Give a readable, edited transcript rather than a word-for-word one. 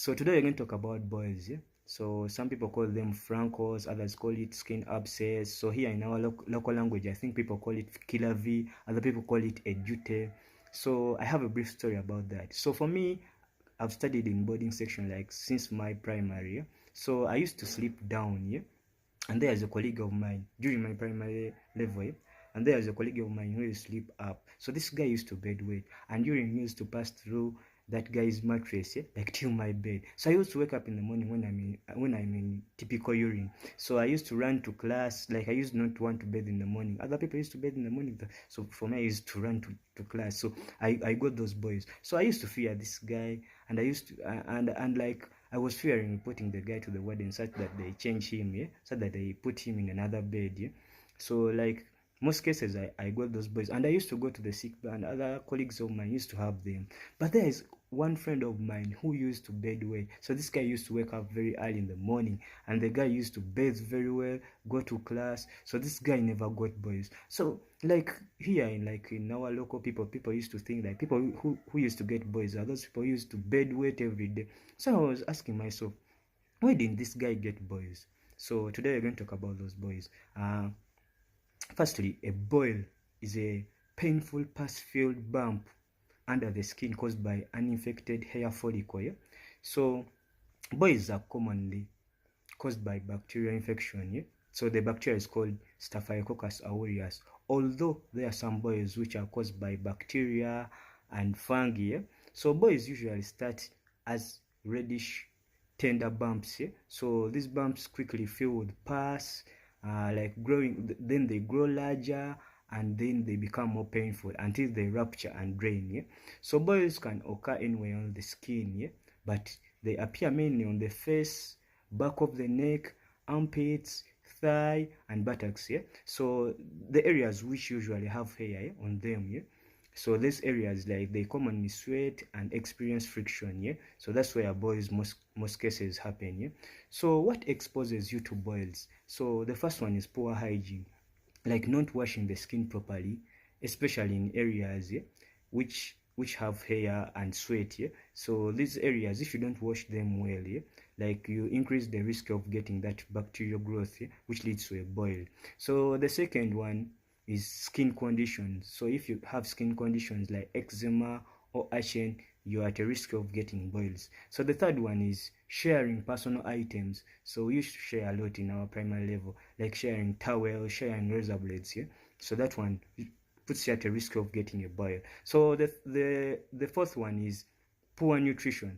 So today we're going to talk about boils. Yeah? So some people call them Furuncles, others call it skin abscess. So here in our local language, I think people call it killer V, other people call it edute. So I have a brief story about that. So for me, I've studied in boarding section like since my primary. Yeah? So I used to sleep down, yeah? And there's a colleague of mine during my primary level, yeah? And there's a colleague of mine who used to sleep up. So this guy used to bedwet, and during he used to pass through that guy's mattress, yeah, like till my bed. So I used to wake up in the morning when I'm in typical urine. So I used to run to class. Like I used not to want to bathe in the morning. Other people used to bathe in the morning. So for me, I used to run to class. So I got those boys. So I used to fear this guy, and I used to and like I was fearing reporting the guy to the warden such that they change him, yeah, so that they put him in another bed, yeah. So like most cases I got those boys, and I used to go to the sick bay, and other colleagues of mine used to have them. But there is one friend of mine who used to bedway. So this guy used to wake up very early in the morning, and the guy used to bathe very well, go to class. So this guy never got boys. So like here in our local people used to think that people who used to get boys are those people who used to bedwait every day. So I was asking myself, why didn't this guy get boys? So today we're going to talk about those boys. Firstly, a boil is a painful pus-filled bump under the skin caused by an infected hair follicle. Yeah? So boils are commonly caused by bacterial infection. Yeah? So the bacteria is called Staphylococcus aureus. Although there are some boils which are caused by bacteria and fungi. Yeah? So boils usually start as reddish tender bumps. Yeah? So these bumps quickly fill with pus, like growing, then they grow larger, and then they become more painful until they rupture and drain. Yeah? So boils can occur anywhere on the skin, yeah? But they appear mainly on the face, back of the neck, armpits, thigh, and buttocks. Yeah? So the areas which usually have hair, yeah, on them. Yeah? So these areas, like, they commonly sweat and experience friction. Yeah? So that's where boils most cases happen. Yeah? So what exposes you to boils? So the first one is poor hygiene, like not washing the skin properly, especially in areas, yeah, which have hair and sweat. Yeah? So these areas, if you don't wash them well, yeah, like you increase the risk of getting that bacterial growth, yeah, which leads to a boil. So the second one is skin conditions. So if you have skin conditions like eczema or acne, you're at a risk of getting boils. So the third one is sharing personal items. So we used to share a lot in our primary level, like sharing towels, sharing razor blades. Yeah? So that one puts you at a risk of getting a boil. So the fourth one is poor nutrition.